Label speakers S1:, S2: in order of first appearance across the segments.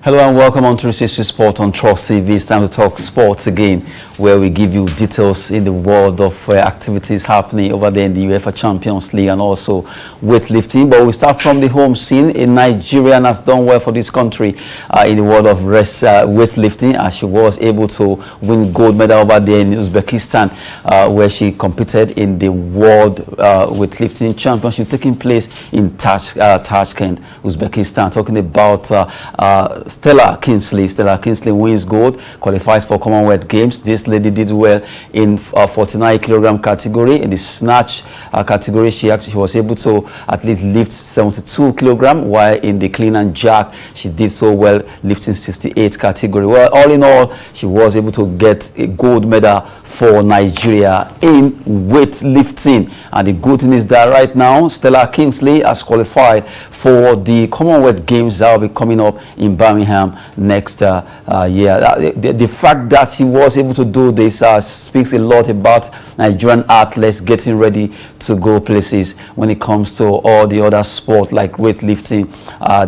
S1: Hello and welcome on 360 Sport on Trust TV. It's time to talk sports again, where we give you details in the world of activities happening over there in the UEFA Champions League and also weightlifting. But we start from the home scene. A Nigerian has done well for this country in the world of weightlifting, as she was able to win gold medal over there in Uzbekistan, where she competed in the World Weightlifting Championship taking place in Tashkent, Uzbekistan. Talking about Stella Kingsley. Stella Kingsley wins gold, qualifies for Commonwealth Games. This lady did well in 49 kilogram category. In the snatch category, she was able to at least lift 72 kilogram, while in the clean and jerk, she did so well lifting 68 category. Well, all in all, she was able to get a gold medal for Nigeria in weightlifting. And the good thing is that right now, Stella Kingsley has qualified for the Commonwealth Games that will be coming up in Birmingham next year. The fact that she was able to do this speaks a lot about Nigerian athletes getting ready to go places when it comes to all the other sports like weightlifting.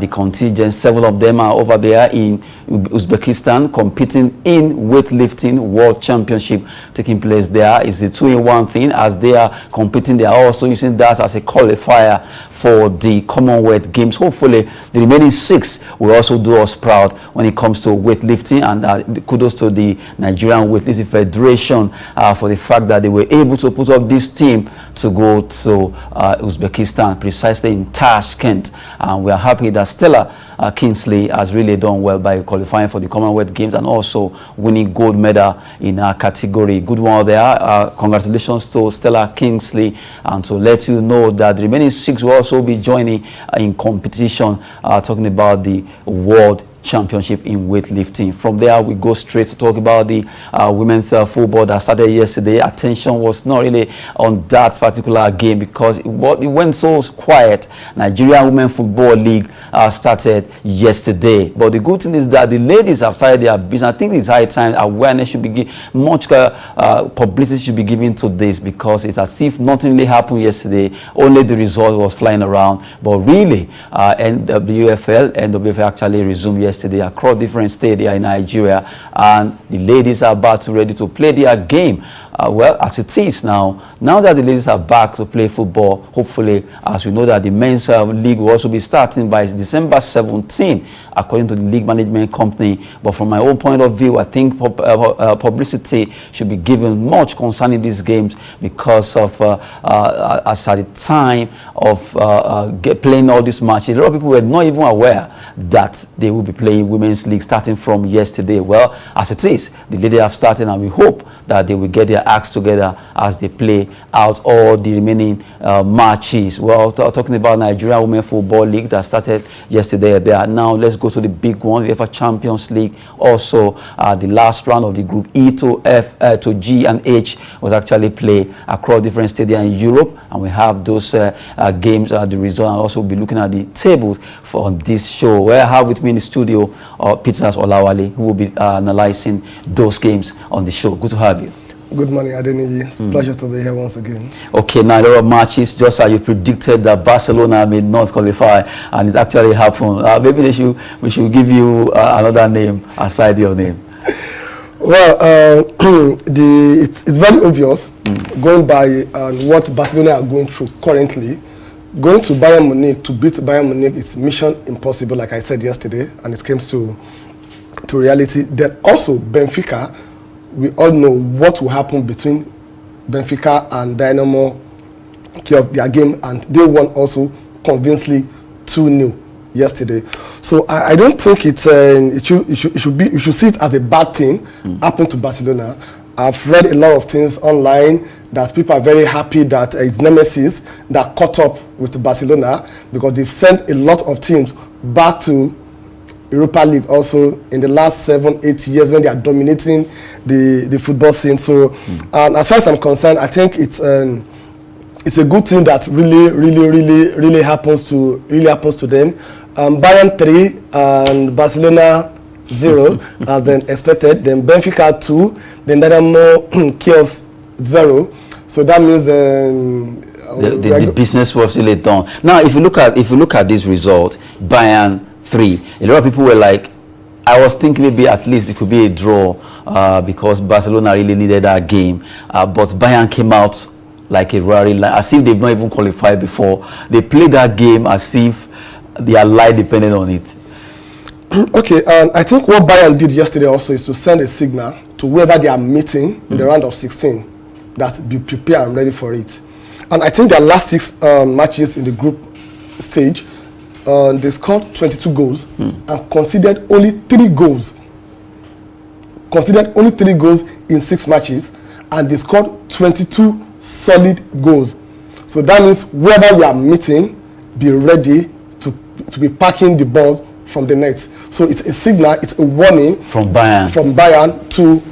S1: The contingent, several of them are over there in Uzbekistan competing in weightlifting World Championship taking place there. It's a two-in-one thing. As they are competing, they are also using that as a qualifier for the Commonwealth Games. Hopefully, the remaining 6 will also do us proud when it comes to weightlifting, and kudos to the Nigerian Weightlifting Federation for the fact that they were able to put up this team to go to Uzbekistan, precisely in Tashkent. And we are happy that Stella Kingsley has really done well by qualifying for the Commonwealth Games and also winning gold medal in our category. Good one there. Congratulations to Stella Kingsley, and to let you know that the remaining 6 will also be joining in competition, talking about the World Championship in weightlifting. From there, we go straight to talk about the women's football that started yesterday. Attention was not really on that particular game because it went so quiet. Nigerian Women Football League started yesterday. But the good thing is that the ladies have started their business. I think it's high time awareness should be given, much publicity should be given to this, because it's as if nothing really happened yesterday. Only the result was flying around. But really, NWFL actually resumed yesterday across different stadiums in Nigeria, and the ladies are about to ready to play their game. Well, as it is now that the ladies are back to play football, hopefully, as we know that the men's league will also be starting by December 17, according to the league management company. But from my own point of view, I think publicity should be given much concerning these games, because of as at the time of playing all these matches, a lot of people were not even aware that they will be playing women's league starting from yesterday. Well, as it is, the ladies have started, and we hope that they will get their acts together as they play out all the remaining matches. Well, talking about Nigeria Women Football League that started yesterday there. Now let's go to the big one, UEFA Champions League. Also, the last round of the Group E to F to G and H was actually played across different stadiums in Europe, and we have those games, the result, and also be looking at the tables for this show. Where I have with me in the studio Peter Olawale, who will be analyzing those games on the show. Good to have you.
S2: Good morning, Adeniyi. It's a pleasure to be here once again.
S1: Okay, now a lot of matches, just as you predicted that Barcelona may not qualify, and it actually happened. Maybe we should give you another name aside your name.
S2: Well, it's very obvious, going by what Barcelona are going through currently. Going to Bayern Munich to beat Bayern Munich is mission impossible, like I said yesterday, and it comes to reality. Then also Benfica, we all know what will happen between Benfica and Dynamo Kiev, their game, and they won also convincingly 2-0 yesterday. So I don't think it should see it as a bad thing happened to Barcelona. I've read a lot of things online that people are very happy that it's Nemesis that caught up with Barcelona, because they've sent a lot of teams back to Europa League also in the last 7-8 years when they are dominating the football scene. So as far as I'm concerned, I think it's a good thing that really happens to them. Bayern 3 and Barcelona 0 as then expected. Then Benfica 2. Then Dynamo Kiev 0. So that means
S1: the business was really done. Now, if you look at this result, Bayern 3. A lot of people were like, I was thinking maybe at least it could be a draw because Barcelona really needed that game. But Bayern came out like a rally, as if they've not even qualified before. They played that game as if their life depended on it.
S2: Okay, and I think what Bayern did yesterday also is to send a signal to whoever they are meeting in the round of 16 that be prepared and ready for it. And I think their last 6 matches in the group stage, they scored 22 goals and conceded only 3 goals. Considered only 3 goals in 6 matches, and they scored 22 solid goals. So that means whoever we are meeting, be ready to be packing the ball from the net. So it's a signal, it's a warning
S1: from Bayern
S2: to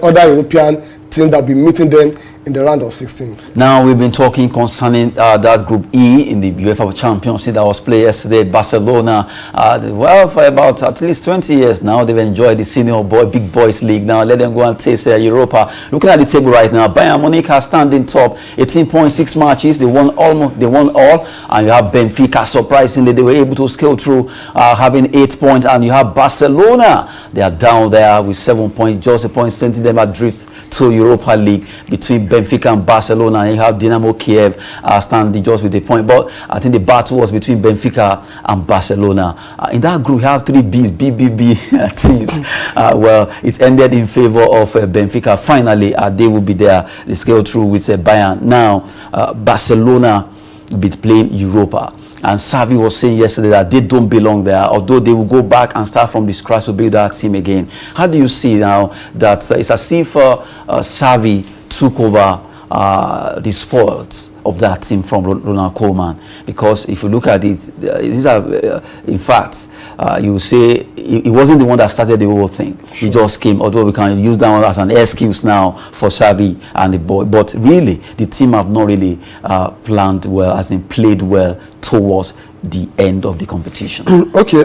S2: other European teams that will be meeting them in the round of 16.
S1: Now we've been talking concerning that Group E in the UEFA Champions League that was played yesterday. Barcelona, well, for about at least 20 years now, they've enjoyed the senior big boys league. Now let them go and taste Europa. Looking at the table right now, Bayern Munich are standing top, 18.6 matches. They won all, and you have Benfica. Surprisingly, they were able to scale through, having 8 points, and you have Barcelona. They are down there with 7 points, just a point sending them adrift to Europa League between Benfica and Barcelona, and you have Dynamo Kiev standing just with a point. But I think the battle was between Benfica and Barcelona. In that group, you have 3 BBB teams. Well, it ended in favor of Benfica. Finally, they will be there. They scaled through with Bayern. Now, Barcelona will be playing Europa. And Xavi was saying yesterday that they don't belong there, although they will go back and start from the scratch to build that team again. How do you see now that it's as if Xavi took over the spoils of that team from Ronald Koeman? Because if you look at it, these are, in fact, you say it wasn't the one that started the whole thing. Sure. He just came, although we can use that one as an excuse now for Xavi and the boy. But really, the team have not really planned well, as in played well towards the end of the competition.
S2: Okay,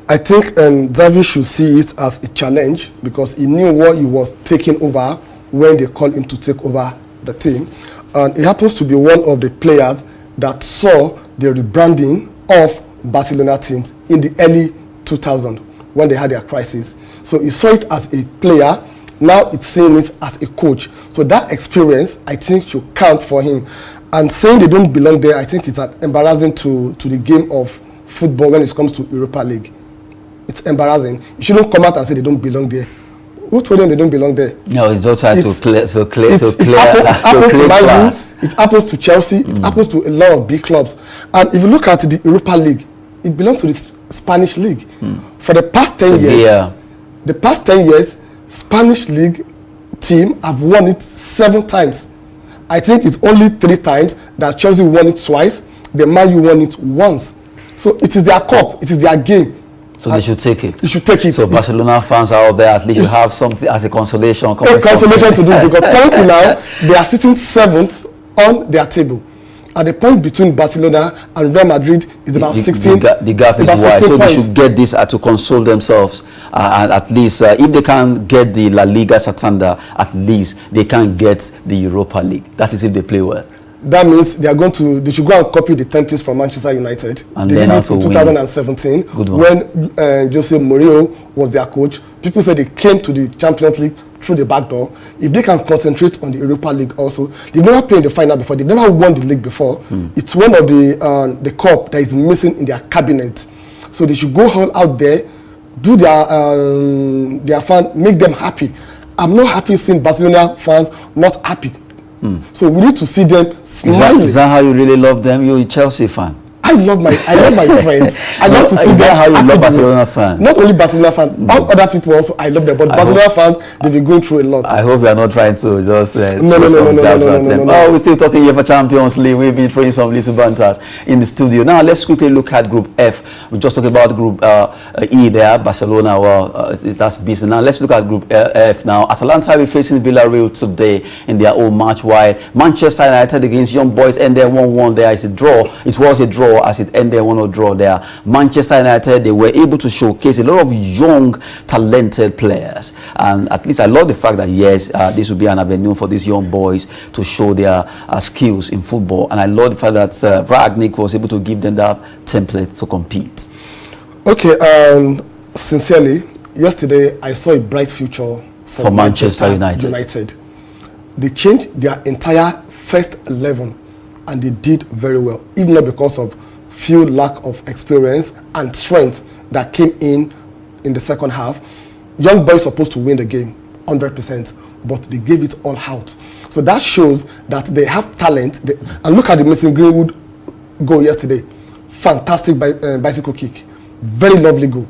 S2: I think Xavi should see it as a challenge because he knew what he was taking over when they called him to take over the team. And he happens to be one of the players that saw the rebranding of Barcelona teams in the early 2000s when they had their crisis. So he saw it as a player, now it's seeing it as a coach. So that experience, I think, should count for him. And saying they don't belong there, I think it's embarrassing to the game of football when it comes to Europa League. It's embarrassing. You shouldn't come out and say they don't belong there. Who told them they don't belong there?
S1: No, it's just trying to clear
S2: class. It happens to Chelsea. It happens to a lot of big clubs. And if you look at the Europa League, it belongs to the Spanish league. For the past 10 years, Spanish league team have won it 7 times. I think it's only 3 times that Chelsea won it twice. The Man U won it once. So it is their cup. It is their game.
S1: So they should take it.
S2: They should take it.
S1: So Barcelona fans are out there, at least you have something as a consolation.
S2: A consolation to do, because currently now they are sitting 7th on their table. And the point between Barcelona and Real Madrid is about 16.
S1: The gap is wide, so they should get this to console themselves. And at least if they can get the La Liga Santander, at least they can get the Europa League. That is if they play well.
S2: That means they should go and copy the templates from Manchester United.
S1: And
S2: they
S1: then
S2: did it in 2017 when Jose Mourinho was their coach. People said they came to the Champions League through the back door. If they can concentrate on the Europa League also, they've never played in the final before. They've never won the league before. It's one of the cup that is missing in their cabinet. So they should go all out there, do their fans, make them happy. I'm not happy seeing Barcelona fans not happy. So we need to see them smiling.
S1: Is that how you really love them? You're a Chelsea fan.
S2: I love my friends. I love to see them.
S1: Is that how you love Barcelona fans?
S2: Not only Barcelona fans, all other people also. I love them, but Barcelona fans, they've been going through a lot.
S1: I hope you are not trying to just
S2: no.
S1: Oh, we're still talking UEFA Champions League. We've been throwing some little banters in the studio. Now let's quickly look at Group F. We just talked about Group E there, Barcelona. Well, that's business. Now let's look at Group F. Now Atalanta will be facing Villarreal today in their own match. While Manchester United against Young Boys ended 1-1. There is a draw. It was a draw as it ended 1-0 draw there. Manchester United, they were able to showcase a lot of young, talented players. And at least I love the fact that, yes, this will be an avenue for these young boys to show their skills in football. And I love the fact that Ragnick was able to give them that template to compete.
S2: Okay, sincerely, yesterday I saw a bright future
S1: for Manchester United.
S2: They changed their entire first 11 and they did very well, even not because of few lack of experience and strength that came in the second half. Young boys supposed to win the game 100%, but they gave it all out. So that shows that they have talent. And look at the Mason Greenwood goal yesterday. Fantastic bicycle kick. Very lovely goal.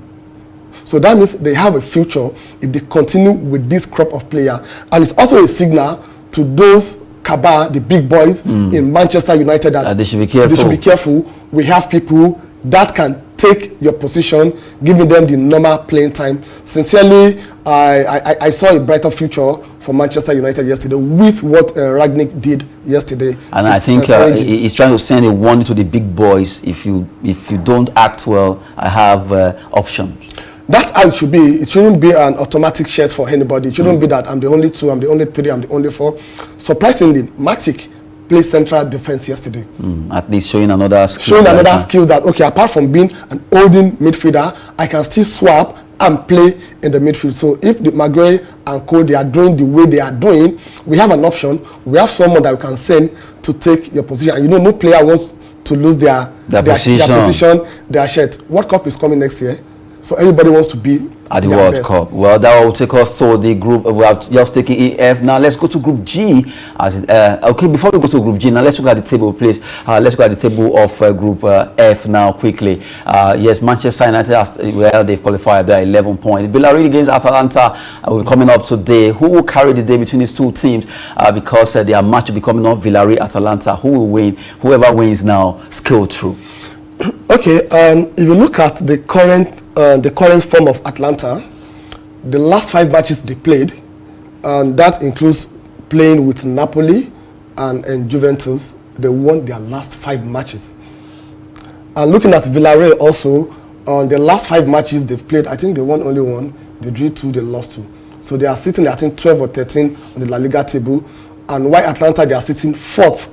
S2: So that means they have a future if they continue with this crop of players. And it's also a signal to those cabal, the big boys in Manchester United, that
S1: they should be careful.
S2: They should be careful. We have people that can take your position, giving them the normal playing time. Sincerely, I saw a brighter future for Manchester United yesterday with what Rangnick did yesterday.
S1: And I think he's trying to send a warning to the big boys: if you don't act well, I have options. That's how it should be. It shouldn't be an automatic shirt for anybody. It shouldn't be that I'm the only two, I'm the only three, I'm the only four. Surprisingly, Matic played central defense yesterday. At least showing another skill. Showing another skill that, okay, apart from being an holding midfielder, I can still swap and play in the midfield. So if the Maguire and Co, they are doing the way they are doing, we have an option. We have someone that we can send to take your position. And you know, no player wants to lose their position, their shirt. World Cup is coming next year. So everybody wants to be at the World Cup. Well, that will take us to the group. We have just taken EF. Now let's go to Group G. Okay, before we go to Group G, now let's look at the table, please. Let's look at the table of Group F now quickly. Yes, Manchester United, they've qualified. They're 11 points. Villarreal against Atalanta will be coming up today. Who will carry the day between these two teams? Because their match will be coming up. Villarreal, Atalanta. Who will win? Whoever wins now, scale through. Okay, if you look at the current form of Atlanta, the last 5 matches they played, and that includes playing with Napoli and Juventus, they won their last 5 matches. And looking at Villarreal also, on the last 5 matches they've played, I think they won only 1, they drew 2, they lost 2. So they are sitting, I think, 12 or 13 on the La Liga table, and while Atlanta, they are sitting 4th,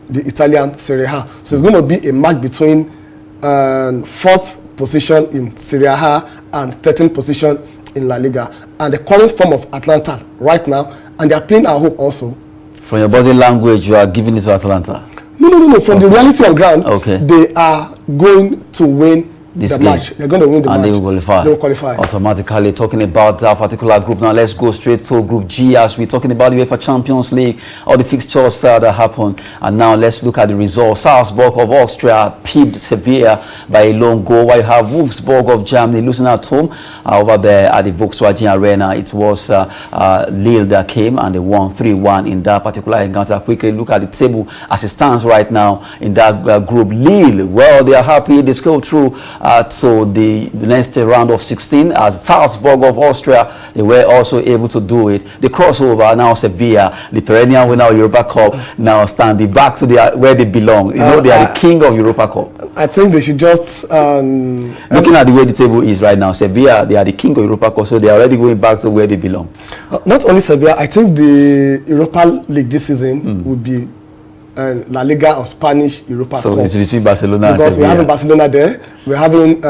S1: the Italian Serie A. So it's going to be a match between 4th position in Serie A and 13th position in La Liga. And the current form of Atlanta right now, and they are playing at home also. From your body language, you are giving it to Atlanta? No. From the reality on ground, they are going to win this match. They're going to win the match. And they will qualify. They will qualify. Automatically. Talking about that particular group, now let's go straight to Group G as we're talking about the UEFA Champions League, all the fixtures that happened. And now let's look at the results. Salzburg of Austria pipped Sevilla by a lone goal, while you have Wolfsburg of Germany losing at home over there at the Volkswagen Arena. It was Lille that came and they won 3-1 in that particular encounter. Quickly look at the table as it stands right now in that group. Lille, well, they are happy. They scaled through so the next round of 16 as Salzburg of Austria. They were also able to do it. The crossover, now Sevilla, the perennial winner of Europa Cup, now standing back to where they belong. You know, they are the king of Europa Cup. I think they should just looking at the way the table is right now, Sevilla, they are the king of Europa Cup, so they are already going back to where they belong. Not only Sevilla, I think the Europa League this season would be La Liga of Spanish Europa Cup. So it's between Barcelona and Sevilla. Because we're having Barcelona there, we're having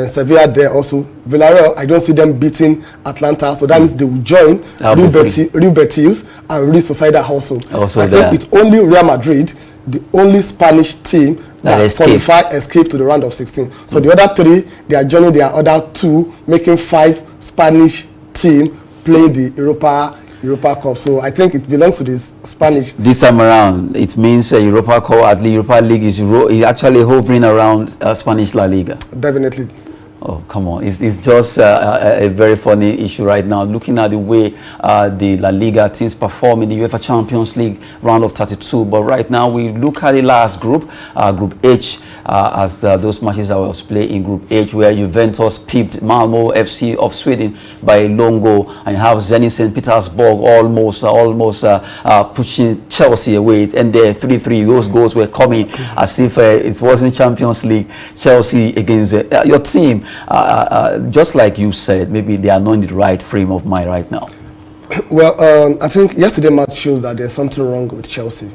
S1: Sevilla there also. Villarreal, I don't see them beating Atlanta, so that means they will join Real Betis and Real Sociedad also. I think it's only Real Madrid, the only Spanish team that escape to the round of 16. So the other 3, they are joining their other 2, making 5 Spanish teams playing the Europa Cup. So I think it belongs to this Spanish. This time around, it means Europa Cup, at least Europa League is actually hovering around Spanish La Liga. Definitely. Oh, come on. It's just a very funny issue right now. Looking at the way the La Liga teams perform in the UEFA Champions League round of 32. But right now, we look at the last group, Group H, as those matches that was played in Group H, where Juventus pipped Malmo FC of Sweden by a lone goal. And you have Zenit St. Petersburg almost pushing Chelsea away. It ended 3-3. Those goals were coming as if it wasn't Champions League. Chelsea against your team. Just like you said, maybe they are not in the right frame of mind right now.
S2: Well, I think yesterday match shows that there's something wrong with Chelsea.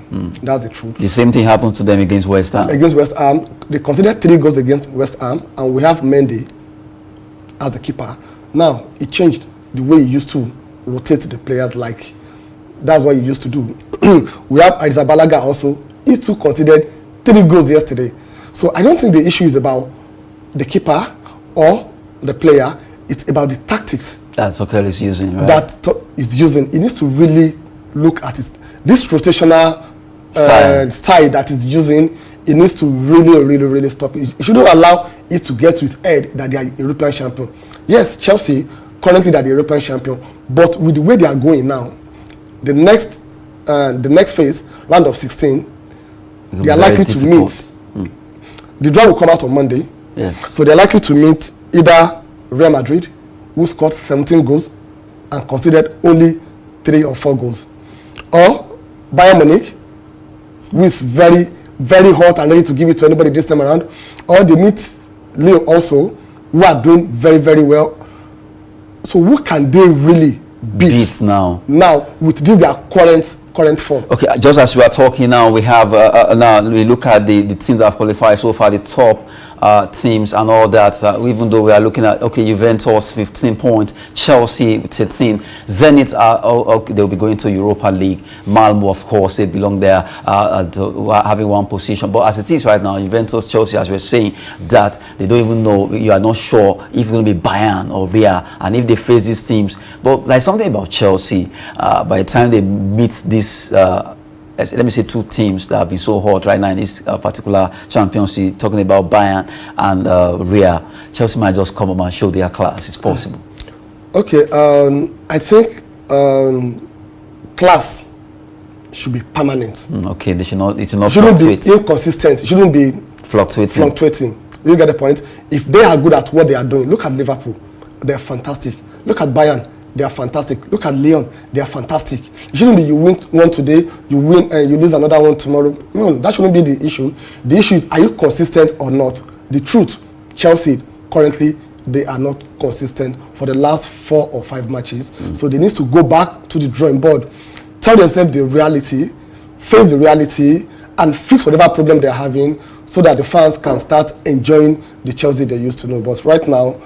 S2: That's the truth.
S1: The same thing happened to them against West Ham.
S2: Against West Ham, they considered 3 goals against West Ham, and we have Mendy as the keeper. Now, it changed the way he used to rotate the players, like that's what he used to do. We have Arrizabalaga also. He too considered 3 goals yesterday. So I don't think the issue is about the keeper or the player. It's about the tactics
S1: That's Tuchel is using, right?
S2: that is using. He needs to really look at this rotational style that he's using. He needs to really stop it. He shouldn't allow it to get to his head that they are European champion. Yes, Chelsea currently they are the European champion, but with the way they are going now, the next phase, round of 16, they are likely to meet. The draw will come out on Monday.
S1: Yes.
S2: So they are likely to meet either Real Madrid, who scored 17 goals and conceded only 3 or 4 goals, or Bayern Munich, who is very hot and ready to give it to anybody this time around, or they meet Lille also, who are doing very well. So who can they really beat
S1: now
S2: with this their current form?
S1: Okay, just as we are talking now, we have now we look at the teams that have qualified so far, the top teams and all that. Even though we are looking at Juventus 15 points, Chelsea 13, Zenit they'll be going to Europa League. Malmo, of course, they belong there, having 1 position. But as it is right now, Juventus, Chelsea, as we're saying, that they don't even know. You are not sure if it's going to be Bayern or Real, and if they face these teams. But like something about Chelsea, by the time they meet this, let me say 2 teams that have been so hot right now in this particular championship, talking about Bayern and Real, Chelsea might just come up and show their class. It's possible.
S2: Okay, I think class should be permanent.
S1: Okay, they should not. It should not
S2: shouldn't
S1: fluctuate.
S2: Be inconsistent. It shouldn't be
S1: fluctuating.
S2: You get the point? If they are good at what they are doing, look at Liverpool. They are fantastic. Look at Bayern. They are fantastic. Look at Lyon. They are fantastic. It shouldn't be you win one today, you win and you lose another one tomorrow. No, that shouldn't be the issue. The issue is, are you consistent or not? The truth, Chelsea currently they are not consistent for the last 4 or 5 matches. So they need to go back to the drawing board, tell themselves the reality, face the reality, and fix whatever problem they're having, so that the fans can start enjoying the Chelsea they used to know. But right now,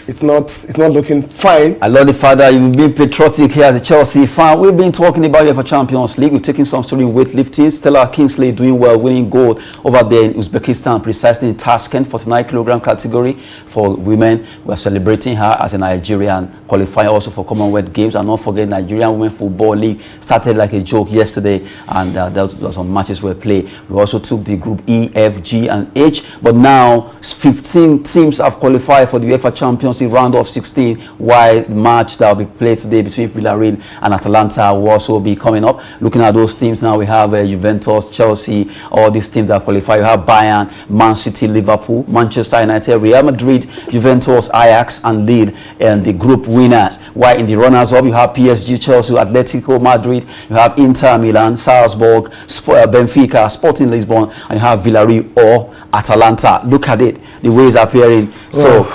S2: it's not looking fine.
S1: I love the fact that you've been patriotic here as a Chelsea fan. We've been talking about UEFA Champions League. We've taken some story in weightlifting. Stella Kingsley doing well, winning gold over there in Uzbekistan, precisely in Tashkent, 49-kilogram category for women. We're celebrating her as a Nigerian, qualifying also for Commonwealth Games. And not forget, Nigerian Women Football League started like a joke yesterday, and there was some matches were played. We also took the group E, F, G, and H, but now 15 teams have qualified for the UEFA Champions League round of 16, while the match that will be played today between Villarreal and Atalanta will also be coming up. Looking at those teams now, we have Juventus, Chelsea, all these teams that qualify. You have Bayern, Man City, Liverpool, Manchester United, Real Madrid, Juventus, Ajax, and Lille, and the group winners. While in the runners-up, you have PSG, Chelsea, Atletico Madrid, you have Inter Milan, Salzburg, Benfica, Sporting Lisbon, and you have Villarreal or Atalanta. Look at it, the way it's appearing. So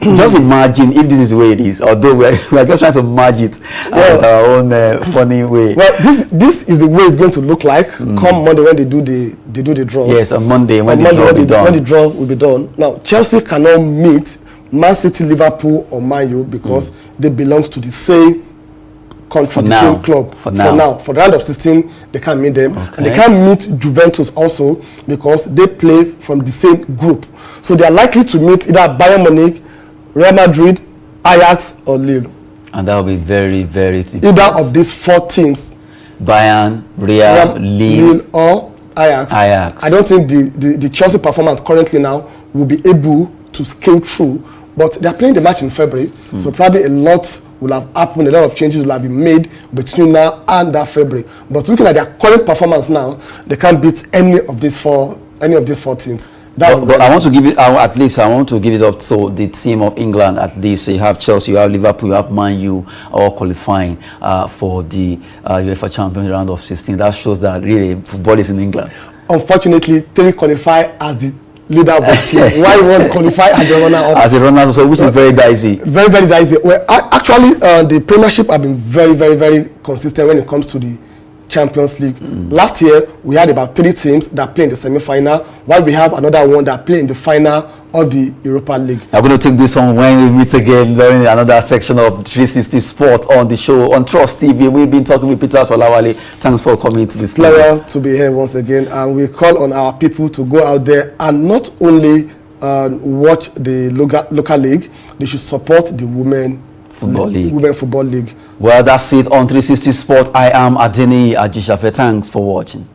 S1: just imagine if this is the way it is, although we're just trying to merge it in our own funny way.
S2: Well, this is the way it's going to look like come Monday when they do the draw.
S1: Yes, on Monday when the
S2: draw will be done. Now, Chelsea cannot meet Man City, Liverpool, or Man U because they belong to the same country, the same club. For now. For the round of 16, they can't meet them. Okay. And they can't meet Juventus also because they play from the same group. So they are likely to meet either Bayern Munich, Real Madrid, Ajax, or Lille.
S1: And that will be very difficult.
S2: Either of these 4 teams.
S1: Bayern, Real, Lille,
S2: or Ajax. I don't think the Chelsea performance currently now will be able to scale through. But they are playing the match in February, so probably a lot will have happened, a lot of changes will have been made between now and that February. But looking at their current performance now, they can't beat any of these four teams.
S1: But I want to give it, at least I want to give it up to the team of England. At least you have Chelsea, you have Liverpool, you have Man U, all qualifying for the UEFA Champions round of 16. That shows that really football is in England.
S2: Unfortunately, 3 qualify as the leader of the team, why you want to qualify as a runner-up.
S1: As a runner, so which is very dicey.
S2: Very, very dicey. Well, actually, the Premiership have been very, very, very consistent when it comes to the Champions League. Last year, we had about 3 teams that play in the semi-final, while we have another one that play in the final of the Europa League. I'm
S1: going to take this on when we meet again during another section of 360 Sport on the show on Trust TV. We've been talking with Peter Solawale. Thanks for coming to this.
S2: Pleasure to be here once again, and we call on our people to go out there and not only watch the local league, they should support the Women Football League.
S1: Well, that's it on 360 Sport. I am Adeni Ajishafe. Thanks for watching.